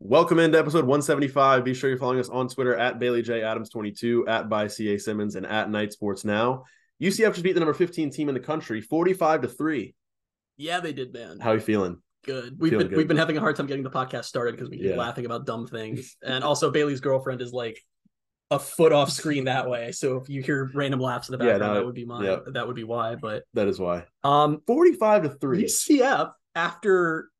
Welcome into episode 175. Be sure you're following us on Twitter at BaileyJAdams22, at by Simmons, and at Night Sports Now. UCF just beat the number 15 team in the country, 45-3. Yeah, they did, man. How are you feeling? Good. We've been having a hard time getting the podcast started because we keep laughing about dumb things. And also, Bailey's girlfriend is like a foot off screen that way. So if you hear random laughs in the background, that would be mine. Yep. That would be why. But that is why. 45-3. UCF after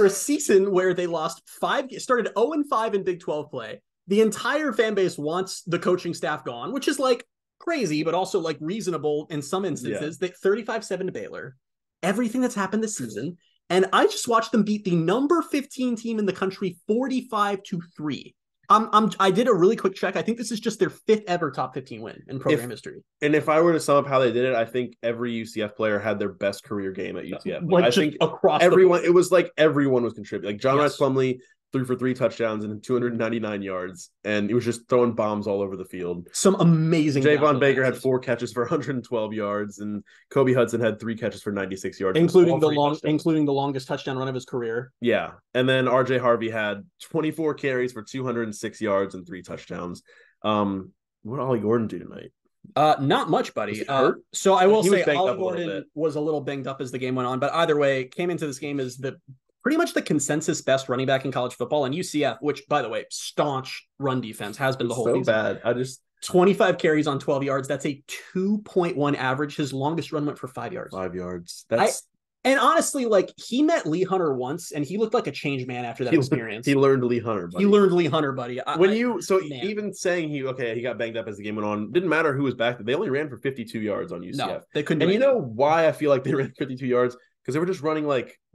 a season where they lost started 0-5 in Big 12 play. The entire fan base wants the coaching staff gone, which is like crazy, but also like reasonable in some instances. They 35-7 to Baylor. Everything that's happened this season. And I just watched them beat the number 15 team in the country 45-3. I did a really quick check. I think this is just their fifth ever top 15 win in program history. And if I were to sum up how they did it, I think every UCF player had their best career game at UCF. I think across everyone, it was like everyone was contributing. Like John Rice Plumlee, 3 for 3 touchdowns and 299 yards, and he was just throwing bombs all over the field. Some amazing. Javon Baker had 4 catches for 112 yards, and Kobe Hudson had 3 catches for 96 yards, including the longest touchdown run of his career. Yeah, and then RJ Harvey had 24 carries for 206 yards and 3 touchdowns. What did Ollie Gordon do tonight? Not much, buddy. So I will say Ollie Gordon was a little banged up as the game went on, but either way, came into this game as pretty much the consensus best running back in college football, and UCF, which, by the way, staunch run defense has been the whole season. Bad. 25 carries on 12 yards. That's a 2.1 average. His longest run went for 5 yards. 5 yards. And honestly, like, he met Lee Hunter once, and he looked like a changed man after that experience. He learned Lee Hunter, buddy. Even saying he got banged up as the game went on, didn't matter who was back there. They only ran for 52 yards on UCF. No, they couldn't. And you know why I feel like they ran 52 yards? Because they were just running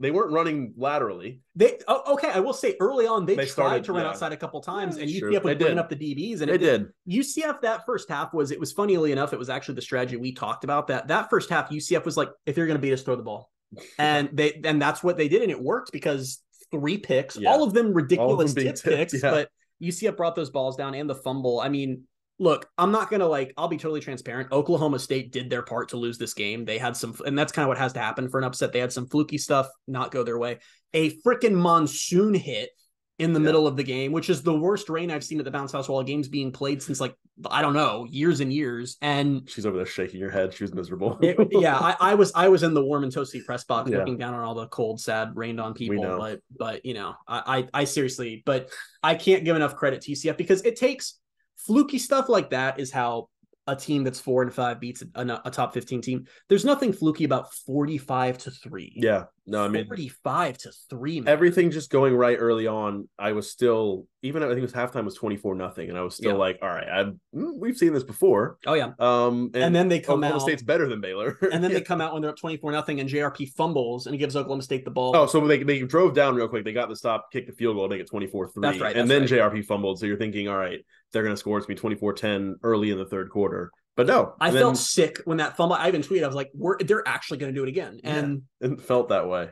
they weren't running laterally. I will say early on they tried to run outside a couple times, and UCF was bringing up the DBs, and they did. UCF that first half was funnily enough, it was actually the strategy we talked about that first half. UCF was like, if you're going to beat us, throw the ball, and that's what they did, and it worked because 3 picks, all of them ridiculous picks, but UCF brought those balls down and the fumble. I mean, look, I'm not going to I'll be totally transparent. Oklahoma State did their part to lose this game. They had and that's kind of what has to happen for an upset. They had some fluky stuff not go their way. A freaking monsoon hit in the middle of the game, which is the worst rain I've seen at the Bounce House while a game's being played since I don't know, years and years. And she's over there shaking her head. She was miserable. I was in the warm and toasty press box looking down on all the cold, sad, rained on people. But you know, I seriously, but I can't give enough credit to UCF because it takes fluky stuff like that is how a team that's 4-5 beats a top 15 team. There's nothing fluky about 45-3. Yeah. No, I mean 45-3. Man. Everything just going right early on. I was still, even I think it was halftime was 24-0, and I was still like, all right, we've seen this before. Oh yeah. And then they come out. Oklahoma State's better than Baylor. And then they come out when they're up 24-0, and JRP fumbles and he gives Oklahoma State the ball. Oh, so they drove down real quick. They got the stop, kicked the field goal, make it 24-3. That's right. And then JRP fumbled. So you're thinking, all right, they're going to score. It's going to be 24-10 early in the third quarter. But no. I felt sick when that fumble. I even tweeted, I was like, they're actually going to do it again. And it felt that way.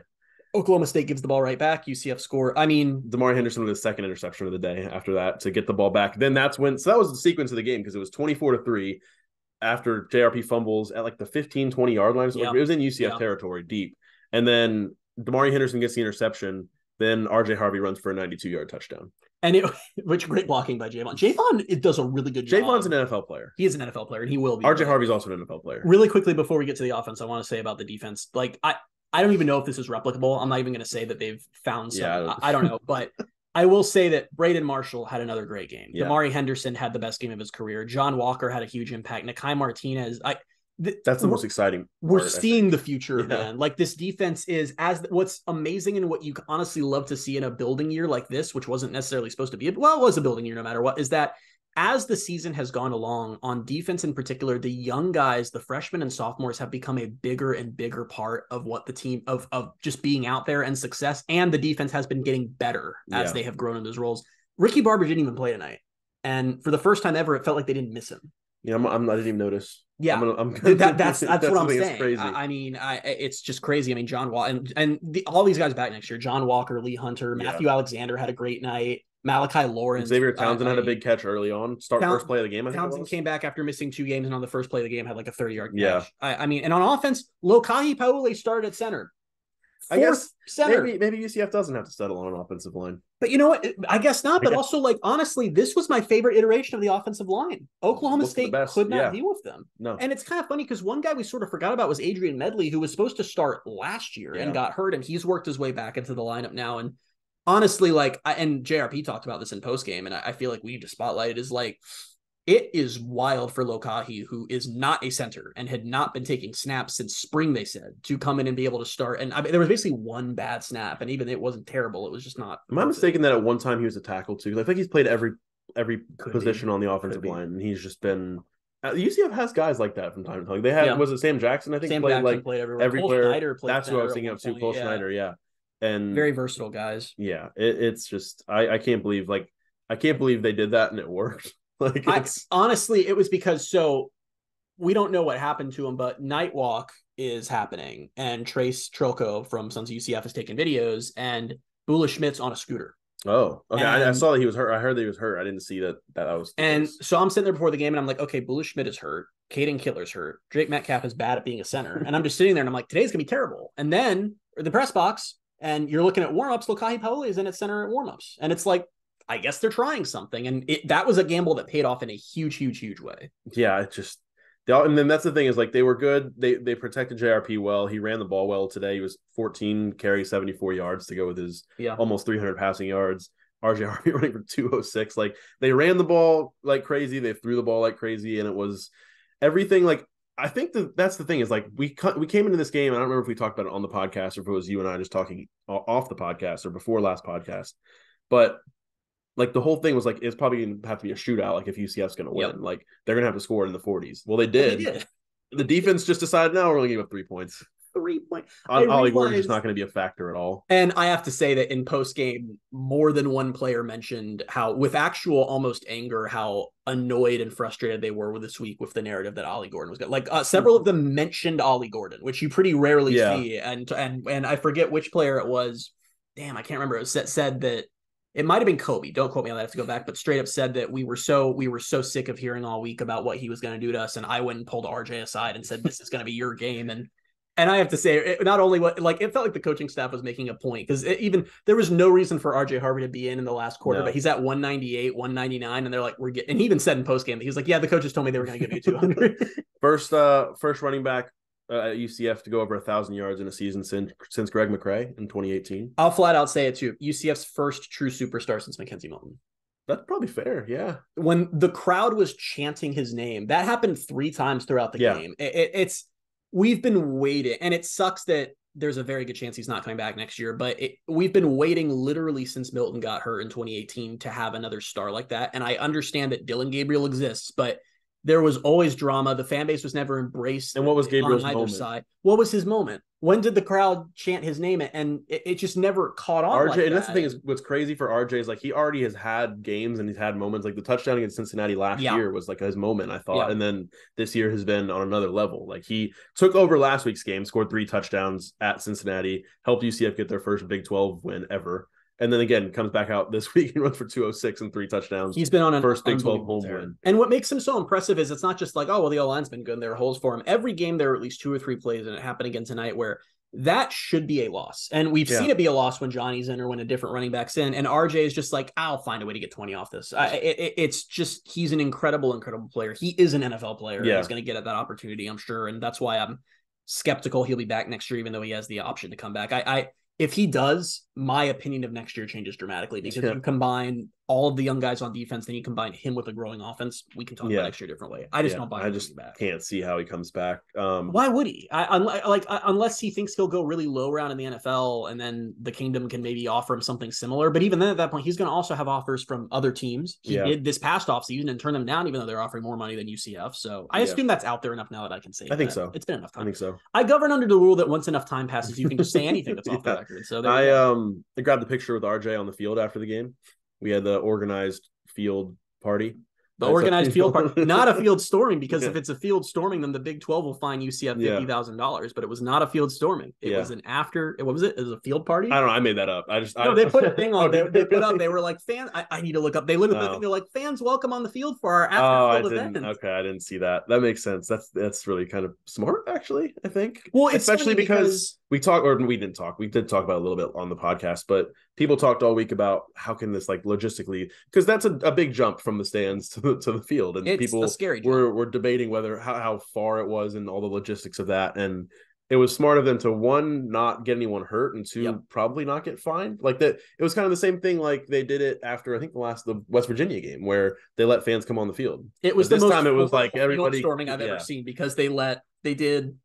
Oklahoma State gives the ball right back. UCF score. I mean, Damari Henderson with his second interception of the day after that to get the ball back. Then that was the sequence of the game because it was 24-3 after JRP fumbles at the 15-20 yard line. So it was in UCF territory deep. And then Damari Henderson gets the interception. Then RJ Harvey runs for a 92-yard touchdown. And which great blocking by Javon. Javon does a really good job. Javon's an NFL player. He is an NFL player, and he will be. RJ Harvey's also an NFL player. Really quickly before we get to the offense, I want to say about the defense. I don't even know if this is replicable. I'm not even going to say that they've found some. Yeah, I don't know. But I will say that Braden Marshall had another great game. Yeah. Damari Henderson had the best game of his career. John Walker had a huge impact. Nakai Martinez. That's the most exciting. We're seeing the future, man. This defense is what's amazing and what you honestly love to see in a building year like this, which wasn't necessarily supposed to be. It was a building year no matter what, is that as the season has gone along on defense in particular, the young guys, the freshmen and sophomores have become a bigger and bigger part of what the team of just being out there and success. And the defense has been getting better as they have grown in those roles. Ricky Barber didn't even play tonight. And for the first time ever, it felt like they didn't miss him. Yeah, I didn't even notice. Yeah, that's what I'm saying. Crazy. I mean, it's just crazy. I mean, John Walker and all these guys back next year. John Walker, Lee Hunter, Matthew Alexander had a great night. Malachi Lawrence. Xavier Townsend had a big catch early on. First play of the game. Townsend came back after missing 2 games, and on the first play of the game had a 30-yard catch. I mean, and on offense, Lokahi Paule started at center. Fourth center. Maybe UCF doesn't have to settle on an offensive line. But you know what? I guess not. But also, like, honestly, this was my favorite iteration of the offensive line. Oklahoma State could not deal with them. No. And it's kind of funny because one guy we sort of forgot about was Adrian Medley, who was supposed to start last year and got hurt, and he's worked his way back into the lineup now. And honestly, like, and JRP talked about this in postgame, and I feel like we need to spotlight it, is like, it is wild for Lokahi, who is not a center and had not been taking snaps since spring, they said, to come in and be able to start. And I mean, there was basically one bad snap, and even it wasn't terrible. It was just not. Am I mistaken that at one time he was a tackle too? I think he's played every position on the offensive line, and he's just been. UCF has guys like that from time to time. They had was it Sam Jackson? I think Sam played Jackson like played every player. Played that's who I was thinking of too. Cole Schneider, and very versatile guys. Yeah, it's just I can't believe they did that and it worked. Like, honestly, it was because we don't know what happened to him, but Night Walk is happening, and Trace Trilko from Sons of UCF is taking videos, and Bula Schmidt's on a scooter. Oh, okay. I saw that he was hurt. I heard that he was hurt. I didn't see that was. And so I'm sitting there before the game, and I'm like, okay, Bula Schmidt is hurt. Caden Killer's hurt. Drake Metcalf is bad at being a center, and I'm just sitting there, and I'm like, today's gonna be terrible. And then the press box, and you're looking at warmups. Lokahi Paoli is in at center at warmups, and it's like, I guess they're trying something, and that was a gamble that paid off in a huge, huge, huge way. Yeah, and then that's the thing is, like, they were good. They protected JRP well. He ran the ball well today. He was 14 carries, 74 yards to go with his almost 300 passing yards. RJ Harvey running for 206. Like, they ran the ball like crazy. They threw the ball like crazy, and it was everything. Like, I think that's the thing is, like, we came into this game. I don't remember if we talked about it on the podcast or if it was you and I just talking off the podcast or before last podcast, but. Like, the whole thing was like, it's probably going to have to be a shootout. Like, if UCF's going to win, like, they're going to have to score in the 40s. Well, they did. The defense just decided, no, we're only giving up 3 points. 3 points. Ollie Gordon's just not going to be a factor at all. And I have to say that in post game, more than one player mentioned how, with actual almost anger, how annoyed and frustrated they were with this week with the narrative that Ollie Gordon was good. Like, several of them mentioned Ollie Gordon, which you pretty rarely see. And I forget which player it was. Damn, I can't remember. It said that. It might have been Kobe. Don't quote me on that. I have to go back, but straight up said that we were so sick of hearing all week about what he was going to do to us. And I went and pulled RJ aside and said, this is going to be your game. And I have to say, not only it felt like the coaching staff was making a point, because even there was no reason for RJ Harvey to be in the last quarter, but he's at 198, 199. And they're like, and he even said in post game, he's like, yeah, the coaches told me they were going to give you 200. First running back at UCF to go over 1,000 yards in a season since Greg McCrae in 2018. I'll flat out say it too. UCF's first true superstar since Mackenzie Milton. That's probably fair, yeah. When the crowd was chanting his name, that happened 3 times throughout the game. We've been waiting, and it sucks that there's a very good chance he's not coming back next year, but we've been waiting literally since Milton got hurt in 2018 to have another star like that. And I understand that Dylan Gabriel exists, but there was always drama. The fan base was never embraced. And what was Gabriel's moment? Side. What was his moment? When did the crowd chant his name? And it just never caught on. RJ, and that's the thing is, what's crazy for RJ is, like, he already has had games and he's had moments. Like, the touchdown against Cincinnati last year was like his moment, I thought. And then this year has been on another level. Like, he took over last week's game, scored 3 touchdowns at Cincinnati, helped UCF get their first Big 12 win ever. And then again, comes back out this week and runs for 206 and 3 touchdowns. He's been on an first Big 12 home win. And what makes him so impressive is it's not just like, oh, well, the O-line's been good and there are holes for him. Every game, there are at least 2 or 3 plays, and it happened again tonight, where that should be a loss. And we've seen it be a loss when Johnny's in or when a different running back's in. And RJ is just like, I'll find a way to get 20 off this. It's just, he's an incredible, incredible player. He is an NFL player. He's going to get at that opportunity, I'm sure. And that's why I'm skeptical he'll be back next year, even though he has the option to come back. If he does, my opinion of next year changes dramatically, because you combine all of the young guys on defense, then you combine him with a growing offense. We can talk about next year a different way. I just don't buy him. I just can't see how he comes back. Why would he? Unless he thinks he'll go really low round in the NFL, and then the Kingdom can maybe offer him something similar. But even then, at that point, he's going to also have offers from other teams. He did this past offseason and turn them down, even though they're offering more money than UCF. So I assume that's out there enough now that I can say I think so. It's been enough time. I think so. I govern under the rule that once enough time passes, you can just say anything that's off the record. So I grabbed the picture with RJ on the field after the game. We had the organized field party, The organized field party, not a field storming, because if it's a field storming, then the Big 12 will fine UCF $50,000. But it was not a field storming. It was an after. What was it? It was a field party. I don't know. I made that up. They put a thing on. They put up. They were like fans. I need to look up. They literally they're like fans welcome on the field for our after field event. Okay, I didn't see that. That makes sense. That's really kind of smart, actually. I think. Well, especially because we did talk about it a little bit on the podcast, but people talked all week about how can this like logistically, because that's a big jump from the stands to the field, and people were debating whether how far it was and all the logistics of that, and it was smart of them to, one, not get anyone hurt, and two, probably not get fined. Like that, it was kind of the same thing like they did it after I think the West Virginia game where they let fans come on the field. It was this time it was like everybody storming I've ever seen, because they did.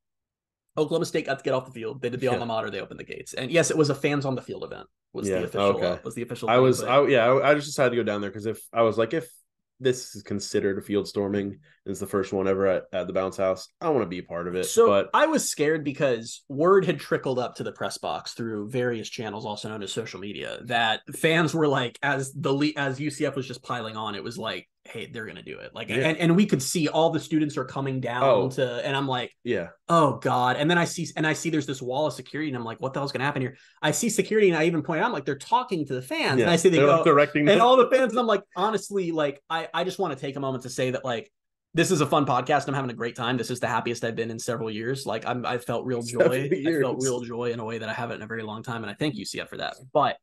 Oklahoma State got to get off the field. They did the alma mater. They opened the gates, and yes, it was a fans on the field event. Was the official? I just decided to go down there because if this is considered a field storming and it's the first one ever at the Bounce House, I want to be a part of it. So I was scared because word had trickled up to the press box through various channels, also known as social media, that fans were like, as UCF was just piling on, it was like, hey, they're gonna do it. Like, and we could see all the students are coming down and I'm like, oh God. And then I see there's this wall of security, and I'm like, what the hell's gonna happen here? I see security, and I even point out, I'm like, they're talking to the fans, and I see they go directing and all the fans, and I'm like, honestly, like, I just want to take a moment to say that, like, this is a fun podcast. I'm having a great time. This is the happiest I've been in several years. Like, I felt real joy. I felt real joy in a way that I haven't in a very long time, and I thank UCF for that. But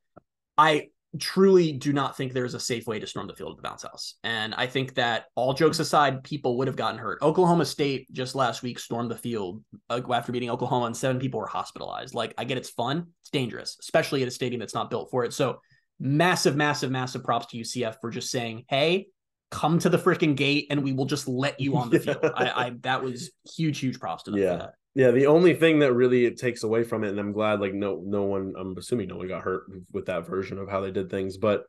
I truly do not think there's a safe way to storm the field at the Bounce House. And I think that, all jokes aside, people would have gotten hurt. Oklahoma State just last week stormed the field after beating Oklahoma, and 7 people were hospitalized. Like, I get it's fun. It's dangerous, especially at a stadium that's not built for it. So massive, massive, massive props to UCF for just saying, hey, come to the freaking gate and we will just let you on the field. That was huge props to them for that. Yeah, the only thing that really it takes away from it, and I'm glad like no one, I'm assuming no one got hurt with that version of how they did things, but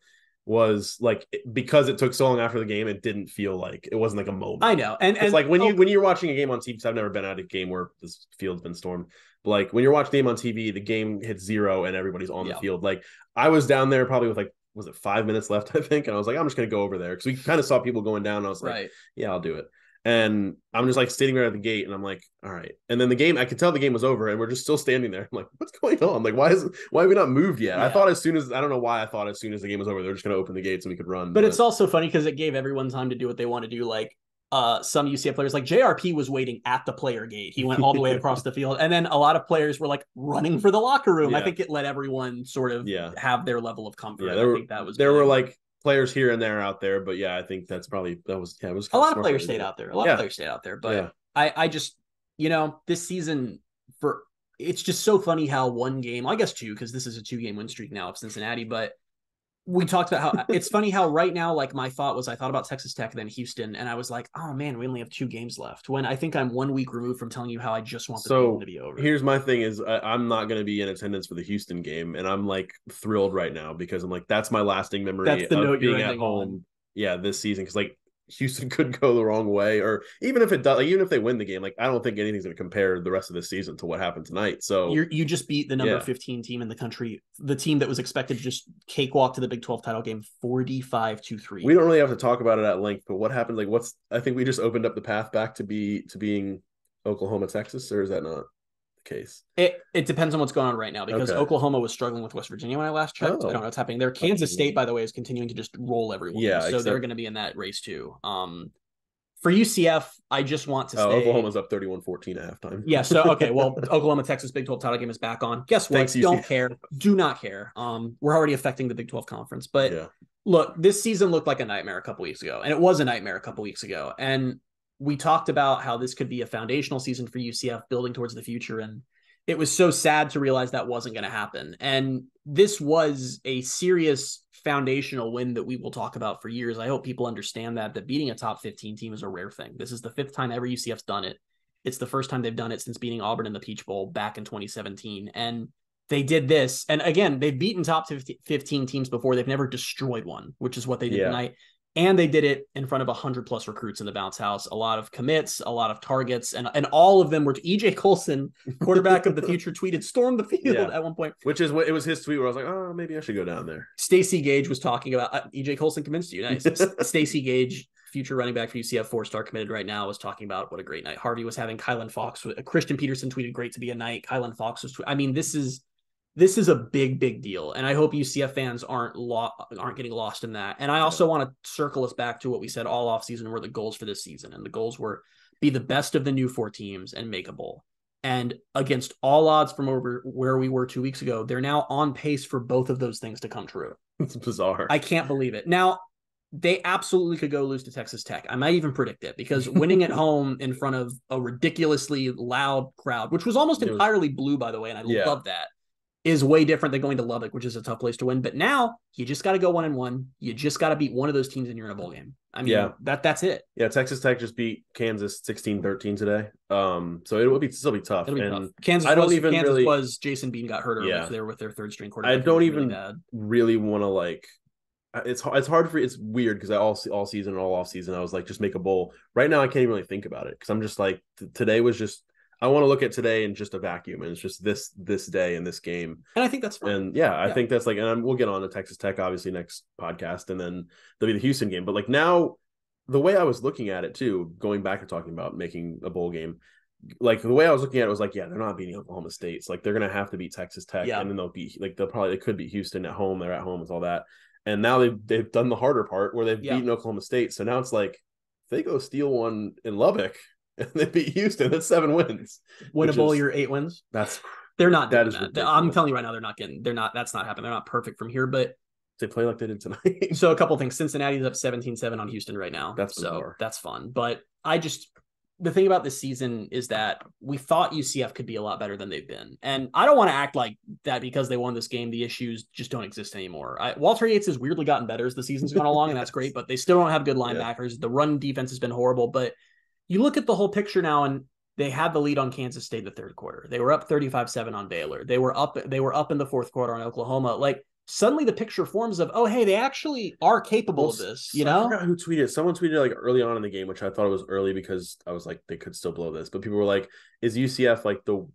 was like, because it took so long after the game, it didn't feel like, it wasn't like a moment. I know. And like when you're watching a game on TV, I've never been at a game where this field's been stormed. But like when you're watching a game on TV, the game hits 0 and everybody's on the field. Like, I was down there probably with like, was it 5 minutes left, I think? And I was like, I'm just going to go over there. Because we kind of saw people going down. And I was like, yeah, I'll do it. And I'm just like sitting there at the gate, and I'm like, all right. And then the game, I could tell the game was over, and we're just still standing there. I'm like, what's going on? Like, why have we not moved yet? I thought I don't know why I thought as soon as the game was over, they're just going to open the gates and we could run. But it's also funny because it gave everyone time to do what they want to do. Like, some UCF players, like JRP, was waiting at the player gate. He went all the way across the field. And then a lot of players were like running for the locker room. I think it let everyone sort of have their level of comfort. I think that was there were like players here and there out there, but I think it was a lot of players stayed out there. But I just, this season, it's just so funny how one game, I guess 2, because this is a 2-game win streak now of Cincinnati, but we talked about how it's funny how right now, like, my thought was, I thought about Texas Tech and then Houston, and I was like, oh man, we only have 2 games left, when I think I'm 1 week removed from telling you how I just want the season to be over. Here's my thing is, I'm not going to be in attendance for the Houston game, and I'm like thrilled right now because I'm like, that's my lasting memory of being at home this season, because like Houston could go the wrong way, or even if it does, like, even if they win the game, like, I don't think anything's going to compare the rest of the season to what happened tonight. So you just beat the number 15 team in the country, the team that was expected to just cakewalk to the Big 12 title game, 45-3. We don't really have to talk about it at length, but what happened? Like, I think we just opened up the path back to being Oklahoma, Texas, or is that not the case? It depends on what's going on right now, because Oklahoma was struggling with West Virginia when I last checked. I don't know what's happening there. Kansas State, by the way, is continuing to just roll everyone. So they're going to be in that race too. For UCF, I just want to say Oklahoma's up 31-14 at halftime. So Oklahoma Texas Big 12 title game is back on. Guess what? Thanks, don't care. Do not care. We're already affecting the Big 12 conference. But look, this season looked like a nightmare a couple weeks ago, and it was a nightmare a couple weeks ago. And we talked about how this could be a foundational season for UCF, building towards the future, and it was so sad to realize that wasn't going to happen. And this was a serious foundational win that we will talk about for years. I hope people understand that beating a top 15 team is a rare thing. This is the 5th time ever UCF's done it. It's the first time they've done it since beating Auburn in the Peach Bowl back in 2017. And they did this. And again, they've beaten top 15 teams before. They've never destroyed one, which is what they did tonight. And they did it in front of 100+ recruits in the Bounce House. A lot of commits, a lot of targets, and all of them were EJ Colson, quarterback of the future, tweeted, storm the field at one point. Which is what it was his tweet where I was like, oh, maybe I should go down there. Stacey Gage was talking about EJ Colson convinced you. Nice. Stacey Gage future running back for UCF, 4-star committed right now, was talking about what a great night Harvey was having. Kylan Fox, Christian Peterson tweeted, great to be a night. Kylan Fox was, this is a big deal. And I hope UCF fans aren't getting lost in that. And I also want to circle us back to what we said all offseason were the goals for this season. And the goals were be the best of the new 4 teams and make a bowl. And against all odds from over where we were 2 weeks ago, they're now on pace for both of those things to come true. It's bizarre. I can't believe it. Now, they absolutely could go lose to Texas Tech. I might even predict it because winning at home in front of a ridiculously loud crowd, which was almost entirely blue, by the way, and I love that, is way different than going to Lubbock, which is a tough place to win. But now you just got to go 1-1. You just got to beat one of those teams and you're in a bowl game. I mean, that's it. Yeah, Texas Tech just beat Kansas 16-13 today. So it will still be tough. It'll be tough. Kansas was Jason Bean got hurt early. So they were with their third string quarterback. I don't even really want to it's hard for it's weird because all season and all off season I was like, just make a bowl. Right now I can't even really think about it because I'm just like today was just. I want to look at today in just a vacuum, and it's just this day and this game. And I think that's fun. And I think that's and we'll get on to Texas Tech, obviously, next podcast, and then there'll be the Houston game. But now, the way I was looking at it, too, going back to talking about making a bowl game, the way I was looking at it was they're not beating Oklahoma State. So, they're going to have to beat Texas Tech, and then they'll beat, they could beat Houston at home. They're at home with all that. And now they've done the harder part where they've beaten Oklahoma State. So now it's they go steal one in Lubbock, and they beat Houston. That's 7 wins. Win a bowl, you're 8 wins. They're not doing that. I'm telling you right now, that's not happening. They're not perfect from here, but they play like they did tonight. So a couple things. Cincinnati's up 17-7 on Houston right now. That's bizarre. That's fun. But the thing about this season is that we thought UCF could be a lot better than they've been. And I don't want to act like that because they won this game, the issues just don't exist anymore. Walter Yates has weirdly gotten better as the season's gone along, and that's great, but they still don't have good linebackers. The run defense has been horrible, but you look at the whole picture now, and they had the lead on Kansas State in the third quarter. They were up 35-7 on Baylor. They were up in the fourth quarter on Oklahoma. Suddenly the picture forms of, oh, hey, they actually are capable of this, I forgot who tweeted. Someone tweeted early on in the game, which I thought it was early because I was like, they could still blow this. But people were like, is UCF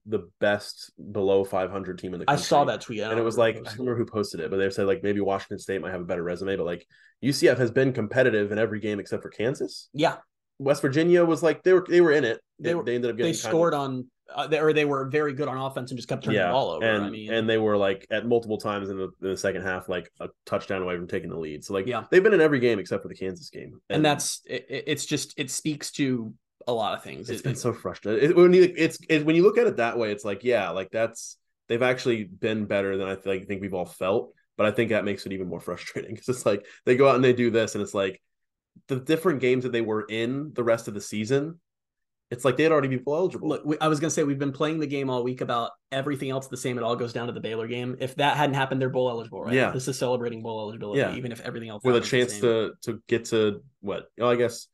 the best below 500 team in the country? I saw that tweet. And it was I don't remember who posted it, but they said maybe Washington State might have a better resume. But UCF has been competitive in every game except for Kansas. Yeah. West Virginia was they were in it. They ended up getting. They scored on, or they were very good on offense and just kept turning the ball over. And they were at multiple times in the second half, a touchdown away from taking the lead. So they've been in every game except for the Kansas game. And that's it speaks to a lot of things. It's been so frustrating. When you look at it that way, it's that's they've actually been better than I think we've all felt. But I think that makes it even more frustrating because it's they go out and they do this, and it's the different games that they were in the rest of the season, it's they'd already be bowl eligible. Look, I was going to say, we've been playing the game all week about everything else the same. It all goes down to the Baylor game. If that hadn't happened, they're bowl eligible, right? Yeah. This is celebrating bowl eligibility, even if everything else with a chance to get to what? I guess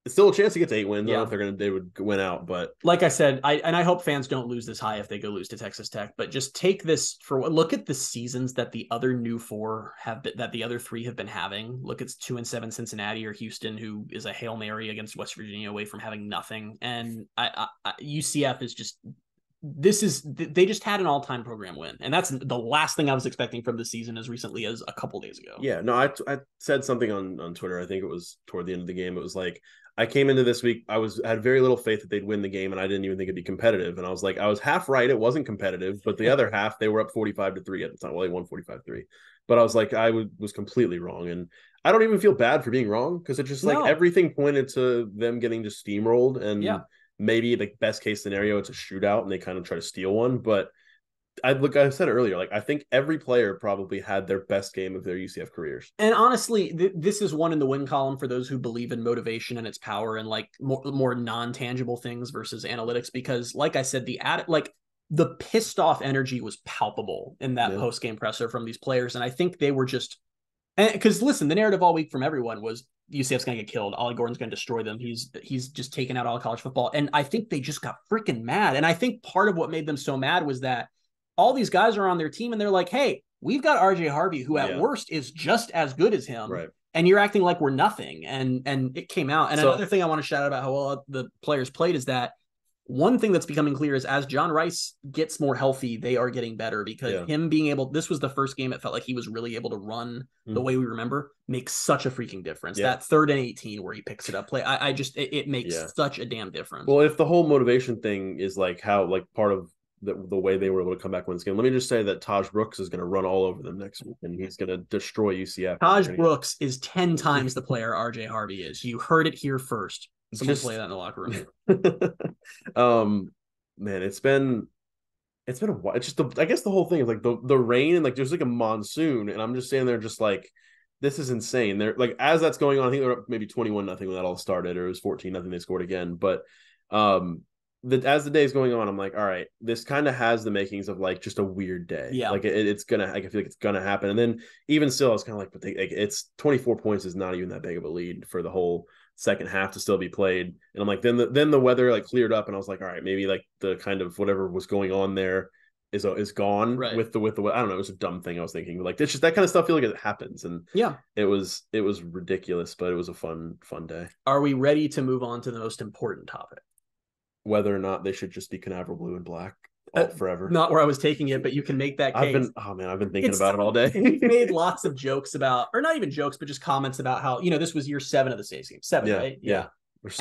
it's still a chance to get to 8 wins. I don't know if they would win out, but like I said, I hope fans don't lose this high if they go lose to Texas Tech, but just take this look at the seasons that the other new 4 have been, that the other 3 have been having. Look, it's 2-7 Cincinnati or Houston, who is a Hail Mary against West Virginia away from having nothing. And UCF is just, they just had an all-time program win. And that's the last thing I was expecting from the season as recently as a couple days ago. Yeah, no, I said something on Twitter. I think it was toward the end of the game. It was I came into this week, I had very little faith that they'd win the game, and I didn't even think it'd be competitive. And I was half right. It wasn't competitive, but the other half, they were up 45-3 at the time. Well, they won 45-3. But I was I was completely wrong. And I don't even feel bad for being wrong because it's just everything pointed to them getting just steamrolled. And maybe the best case scenario, it's a shootout and they kind of try to steal one. But I said earlier, I think every player probably had their best game of their UCF careers. And honestly, this is one in the win column for those who believe in motivation and its power and more non-tangible things versus analytics. Because like I said, the pissed off energy was palpable in that post-game presser from these players. And I think they were just, because listen, the narrative all week from everyone was UCF's going to get killed. Ollie Gordon's going to destroy them. He's just taken out all college football. And I think they just got freaking mad. And I think part of what made them so mad was that all these guys are on their team and they're like, hey, we've got RJ Harvey, who at worst is just as good as him. Right. And you're acting like we're nothing. And it came out. And another thing I want to shout out about how well the players played is that one thing that's becoming clear is as John Rice gets more healthy, they are getting better because him being able, this was the first game it felt like he was really able to run the way we remember, makes such a freaking difference. That 3rd and 18 where he picks it up play, I just, it makes such a damn difference. Well, if the whole motivation thing is like how, like part of the way they were able to come back win this game, let me just say that Taj Brooks is going to run all over them next week and he's going to destroy UCF. Taj Brooks is 10 times the player RJ Harvey is. You heard it here first. Someone play that in the locker room. Man, it's been a while. It's just I guess the whole thing is like the rain and like there's like a monsoon, and I'm just standing there just like, this is insane. They're like, as that's going on, I think they're up maybe 21-0 when that all started, or it was 14-0 they scored again. But as the day is going on, I'm like, all right, this kind of has the makings of like just a weird day. Yeah, like it's gonna, I feel like it's gonna happen. And then even still, I was kind of like, but it's 24 points is not even that big of a lead for the whole second half to still be played. And I'm like, then the weather like cleared up, and I was like, all right, maybe like the kind of whatever was going on there is gone with the I don't know, it was a dumb thing I was thinking, but like it's just that kind of stuff. I feel like it happens, and it was ridiculous, but it was a fun day. Are we ready to move on to the most important topic? Whether or not they should just be Canaveral blue and black forever. Not where I was taking it, but you can make that case. I've been thinking about it all day. We've made lots of jokes about, or not even jokes, but just comments about how, this was year 7 of the Space Games. 7, right? Yeah.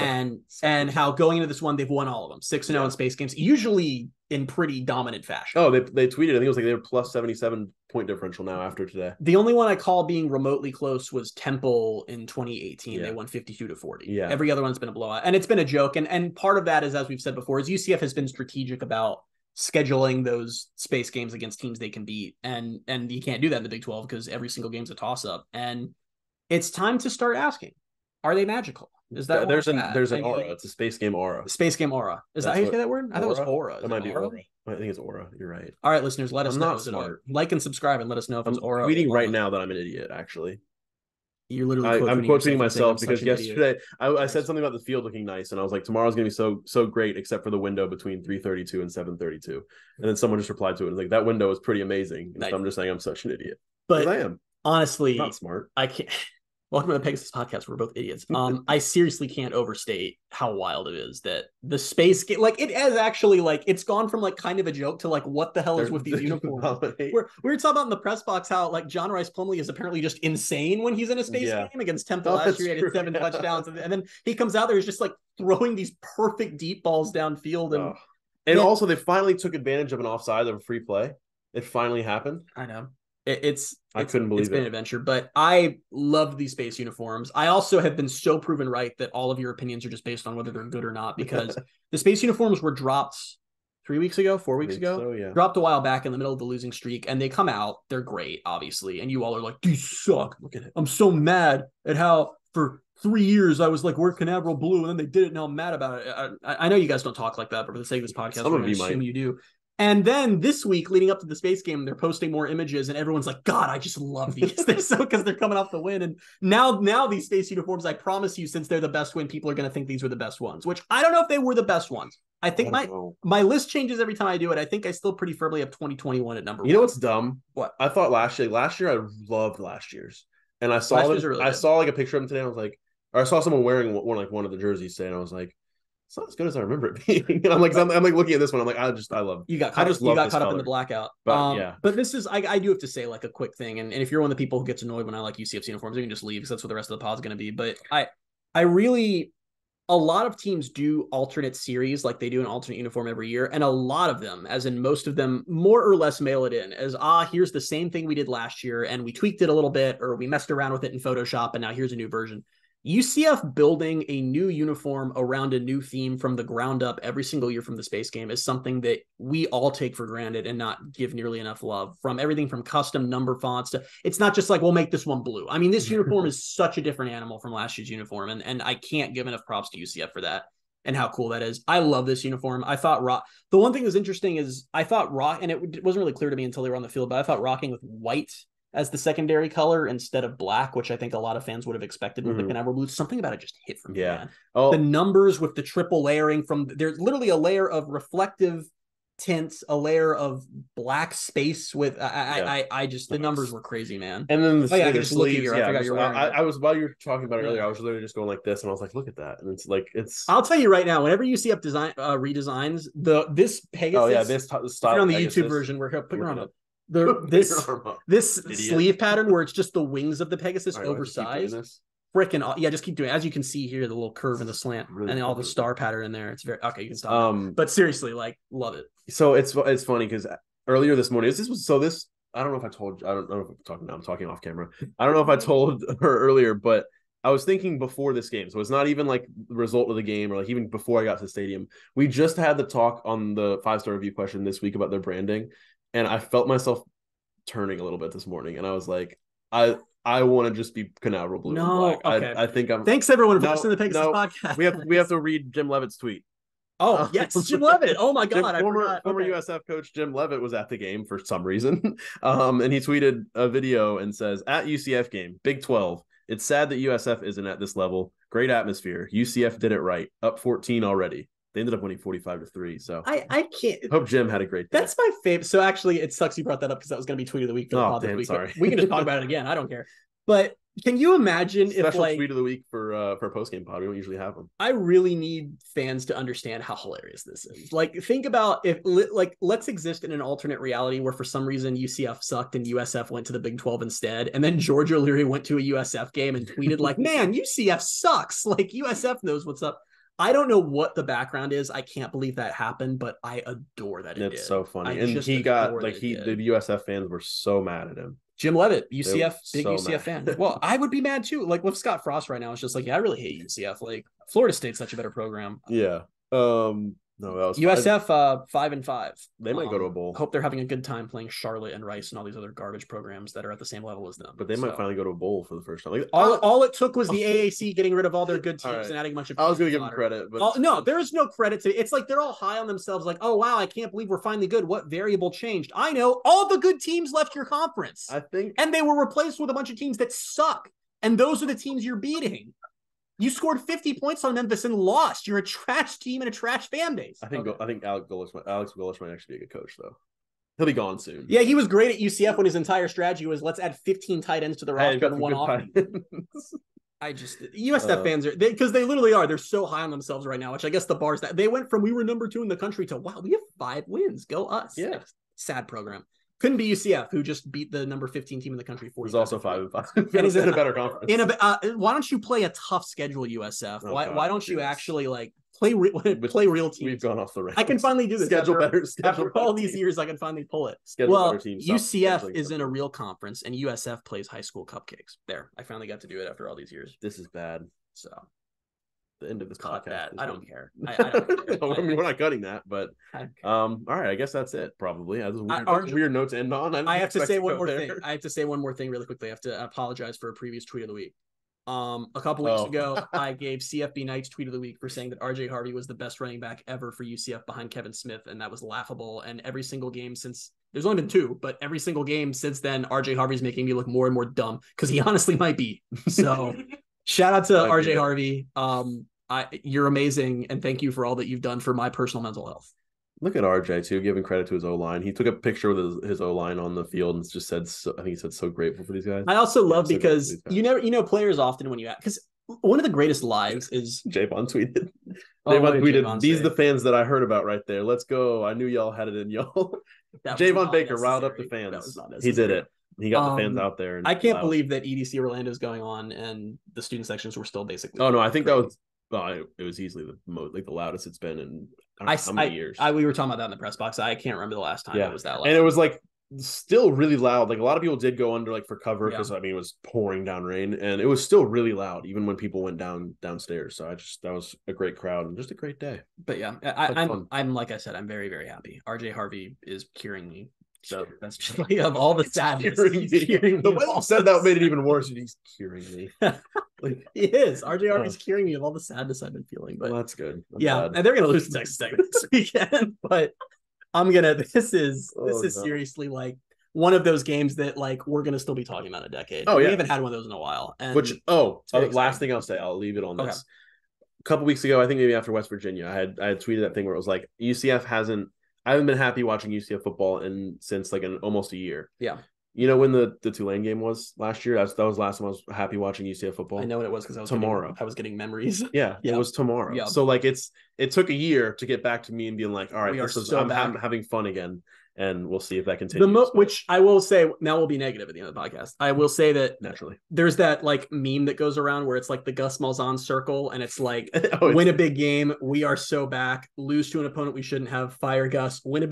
And how going into this one, they've won all of them. 6-0 in Space Games, usually in pretty dominant fashion. Oh, they tweeted, I think it was like they were plus 77 point differential now after today. The only one I call being remotely close was Temple in 2018. They won 52-40. Yeah. Every other one's been a blowout. And it's been a joke. And part of that is, as we've said before, is UCF has been strategic about scheduling those space games against teams they can beat. And you can't do that in the Big 12 because every single game's a toss-up. And it's time to start asking, are they magical? Is that there's an aura? It's a space game aura. Space game aura. Is that how you say that word? I thought it was aura. It might be aura. I think it's aura. You're right. All right, listeners, let us know. Not smart. Like and subscribe and let us know if it's aura. I'm tweeting right now that I'm an idiot. Actually, you're literally. I'm quoting myself because yesterday I said something about the field looking nice, and I was like, tomorrow's gonna be so great, except for the window between 3:32 and 7:32. And then someone just replied to it and like, that window is pretty amazing. And so I'm just saying I'm such an idiot. But I am honestly not smart. I can't. Welcome to the Pegasus Podcast. We're both idiots. I seriously can't overstate how wild it is that the space game, like, it is actually like, it's gone from like kind of a joke to like, what the hell is with these uniforms? We were talking about in the press box how like John Rice Plumlee is apparently just insane when he's in a space game against Temple last year. He had 7 touchdowns, and then he comes out there, he's just like throwing these perfect deep balls downfield, and also they finally took advantage of an offside of a free play. It finally happened. I know. I couldn't believe it's been an adventure, but I love these space uniforms. I also have been so proven right that all of your opinions are just based on whether they're good or not, because the space uniforms were dropped 4 weeks ago, dropped a while back in the middle of the losing streak, and they come out, they're great, obviously. And you all are like, these suck. Look at it. I'm so mad at how for 3 years I was like, we're Canaveral blue, and then they did it, and now I'm mad about it. I know you guys don't talk like that, but for the sake of this podcast, I'm going to assume you do. And then this week, leading up to the space game, they're posting more images, and everyone's like, God, I just love these. Because they're coming off the win. And now these space uniforms, I promise you, since they're the best win, people are going to think these were the best ones, which I don't know if they were the best ones. I think my list changes every time I do it. I think I still pretty firmly have 2021 at number 1. You know what's dumb? What? I thought last year I loved last year's. And I saw I saw like a picture of them today. And I was like, or I saw someone wearing one of the jerseys today, and I was like, it's not as good as I remember it being. And I'm like looking at this one. I'm like, I love. You got caught up in the blackout. But but this is I do have to say like a quick thing. And if you're one of the people who gets annoyed when I like UCF's uniforms, you can just leave because that's what the rest of the pod is going to be. But I really, a lot of teams do alternate series, like they do an alternate uniform every year, and a lot of them, as in most of them, more or less mail it in as here's the same thing we did last year, and we tweaked it a little bit, or we messed around with it in Photoshop, and now here's a new version. UCF building a new uniform around a new theme from the ground up every single year from the space game is something that we all take for granted and not give nearly enough love. From everything from custom number fonts to, it's not just like, we'll make this one blue. I mean, this uniform is such a different animal from last year's uniform, and I can't give enough props to UCF for that and how cool that is. I love this uniform. I thought the one thing that was interesting is I thought and it wasn't really clear to me until they were on the field, but I thought rocking with white as the secondary color instead of black, which I think a lot of fans would have expected with the Canaveral blue. Something about it just hit for me, man. The numbers with the triple layering there's literally a layer of reflective tints, a layer of black space with I just the numbers were crazy, man. And then I can just look at you. I forgot you're wearing I was, while you were talking about it earlier, I was literally just going like this, and I was like, look at that. And it's like, I'll tell you right now, whenever you see up redesigns, this Pegasus, this style on the Pegasus, YouTube version, we're put your arm up. This sleeve pattern where it's just the wings of the Pegasus oversized. Freaking just keep doing it. As you can see here, the little curve and the slant, really, and all the star pattern in there. It's very okay. You can stop. But seriously, like, love it. So it's funny because earlier this morning, I don't know if I told you. I don't know if I'm talking now. I'm talking off camera. I don't know if I told her earlier, but I was thinking before this game. So it's not even like the result of the game or like even before I got to the stadium. We just had the talk on the 5-star review question this week about their branding, and I felt myself turning a little bit this morning, and I was like, I want to just be Canaveral blue and black. Okay. I think I'm. Thanks everyone for listening to the Pegasus podcast. We have to read Jim Levitt's tweet. Oh yes, Jim Levitt. Oh my god, former USF coach Jim Levitt was at the game for some reason, and he tweeted a video and says, "At UCF game, Big 12. It's sad that USF isn't at this level. Great atmosphere. UCF did it right. Up 14 already. They ended up winning 45-3. So I can't hope Jim had a great day. That's my favorite. So actually, it sucks you brought that up because that was going to be tweet of the week for the pod this week. Sorry. We can just talk about it again. I don't care. But can you imagine special tweet of the week for a post game pod? We don't usually have them. I really need fans to understand how hilarious this is. Like, think about let's exist in an alternate reality where for some reason UCF sucked and USF went to the Big 12 instead, and then George O'Leary went to a USF game and tweeted like, "Man, UCF sucks. Like USF knows what's up." I don't know what the background is. I can't believe that happened, but I adore that it did. It's so funny. And he got the USF fans were so mad at him. Jim Levitt, UCF, big UCF fan. Well, I would be mad too. Like with Scott Frost right now, it's just like, yeah, I really hate UCF. Like Florida State's such a better program. Yeah. No, that was USF 5-5. They might go to a bowl. Hope they're having a good time playing Charlotte and Rice and all these other garbage programs that are at the same level as them. But they might finally go to a bowl for the first time. Like, all it took was the AAC getting rid of all their good teams and adding a bunch of. I was going to give them credit, but no, there is no credit to it. It's like they're all high on themselves. Like, oh wow, I can't believe we're finally good. What variable changed? I know all the good teams left your conference. I think, and they were replaced with a bunch of teams that suck. And those are the teams you're beating. You scored 50 points on Memphis and lost. You're a trash team and a trash fan base. I think Alex Golesh might actually be a good coach, though. He'll be gone soon. Yeah, he was great at UCF when his entire strategy was let's add 15 tight ends to the roster and one off. USF fans are because they literally are. They're so high on themselves right now, which I guess the bar's that they went from we were number 2 in the country to wow, we have 5 wins. Go us. Yeah. Sad program. Couldn't be UCF, who just beat the number 15 team in the country. He's also 5-5. And he's in a better conference. Why don't you play a tough schedule, USF? Why don't you actually play real teams? We've gone off the rails. I can finally do this. After all these years, I can finally pull it. UCF is in a real conference, and USF plays high school cupcakes. There, I finally got to do it after all these years. This is bad. So. The end of this podcast. I don't care. I don't care. I mean, we're not cutting that, but all right. I guess that's it. Probably. Weird note to end on. I have to say one more thing. I have to say one more thing really quickly. I have to apologize for a previous tweet of the week. A couple weeks ago, I gave CFB Knight's tweet of the week for saying that RJ Harvey was the best running back ever for UCF behind Kevin Smith, and that was laughable. And every single game since there's only been 2, but every single game since then, RJ Harvey's making me look more and more dumb because he honestly might be. So. Shout out to RJ Harvey. You're amazing, and thank you for all that you've done for my personal mental health. Look at RJ too, giving credit to his O-line. He took a picture with his O-line on the field and just said, I think he said, so grateful for these guys. I also love because players often when you ask, because one of the greatest lies is Javon tweeted. These are the fans that I heard about right there. Let's go. I knew y'all had it in y'all. Javon Baker riled up the fans. He did it. He got the fans out there. I can't believe that EDC Orlando is going on and the student sections were still basically. Oh no, I think that was. It was easily the loudest it's been in how many years. We were talking about that in the press box. I can't remember the last time it was that loud. And it was still really loud. Like a lot of people did go under for cover because it was pouring down rain, and it was still really loud even when people went downstairs. So that was a great crowd and just a great day. But yeah, I'm like I said, I'm very, very happy. RJ Harvey is curing me. So that's just of all the sadness. The way you said that made it even worse. He's curing me. He is. RJ Harvey's curing me of all the sadness I've been feeling. But that's good. And they're gonna lose to Texas Tech this weekend. But this is seriously one of those games that we're gonna still be talking about in a decade. We haven't had one of those in a while. And last thing I'll say, I'll leave it on this. A couple weeks ago, I think maybe after West Virginia, I had tweeted that thing where it was UCF hasn't. I haven't been happy watching UCF football since like almost a year. Yeah. You know when the Tulane game was last year? That was the last time I was happy watching UCF football. I know what it was because I was getting memories. Yeah, it was tomorrow. Yeah. So like it took a year to get back to me and being like, all right, I'm having fun again, and we'll see if that continues. Which I will say now will be negative at the end of the podcast. I will say that naturally there's that like meme that goes around where it's like the Gus Malzahn circle, and it's like win a big game, we are so back. Lose to an opponent we shouldn't have, fire Gus. Win a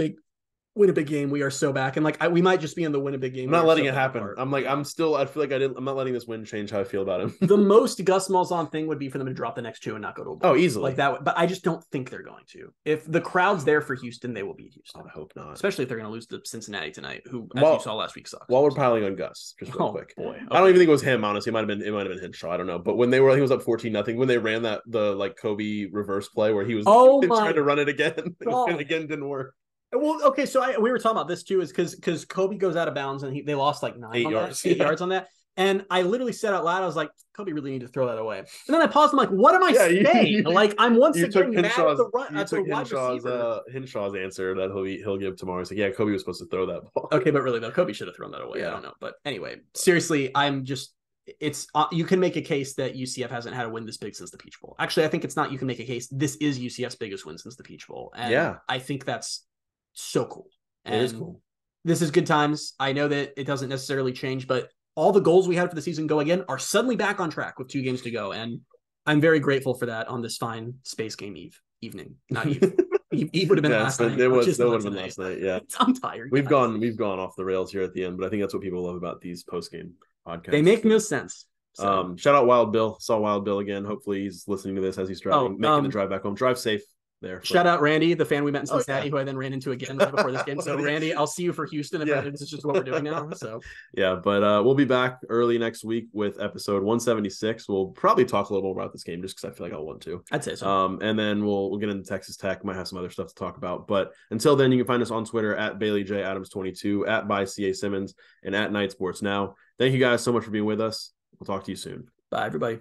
big game, we are so back. And like we might just be in the win a big game. I'm not letting it happen. I'm like I feel like I'm not letting this win change how I feel about him. The most Gus Malzahn thing would be for them to drop the next 2 and not go to a bowl. Oh, easily. Like that, but I just don't think they're going to. If the crowd's there for Houston, they will beat Houston. I hope not. Especially if they're going to lose to Cincinnati tonight, who as you saw last week sucks. While we're piling on Gus, just real quick. Boy. Okay. I don't even think it was him, honestly. It might have been Henshaw. I don't know. But when he was up 14-0, when they ran the like Kobe reverse play where he was trying to run it again, and again didn't work. Well, okay, so we were talking about this too, is because Kobe goes out of bounds and they lost like 8 yards on that. And I literally said out loud, I was like, Kobe really need to throw that away. And then I paused. I'm like, what am I saying? Like, I'm once again mad at the run. You took Henshaw's answer that he'll give tomorrow. He's like, yeah, Kobe was supposed to throw that ball. Okay, but really though, Kobe should have thrown that away. Yeah. I don't know, but anyway, seriously, it's you can make a case that UCF hasn't had a win this big since the Peach Bowl. Actually, I think it's not. You can make a case this is UCF's biggest win since the Peach Bowl. And I think that's so cool. And it is cool. This is good times. I know that it doesn't necessarily change, but all the goals we had for the season go again are suddenly back on track with 2 games to go. And I'm very grateful for that on this fine space game evening. Not eve. Eve would have been last night. That would have been last night. Yeah. I'm tired. We've gone off the rails here at the end, but I think that's what people love about these post-game podcasts. They make no sense. So. Shout out Wild Bill. Saw Wild Bill again. Hopefully he's listening to this as he's driving, making the drive back home. Drive safe. There. Shout out Randy, the fan we met in Cincinnati, who I then ran into again right before this game. So Randy, I'll see you for Houston. This is just what we're doing now. So but we'll be back early next week with episode 176. We'll probably talk a little more about this game just because I feel like I'll want to. I'd say so. And then we'll get into Texas Tech. Might have some other stuff to talk about. But until then, you can find us on Twitter at BaileyJAdams22, at @ByCASimmons, and at Night Sports Now. Thank you guys so much for being with us. We'll talk to you soon. Bye, everybody.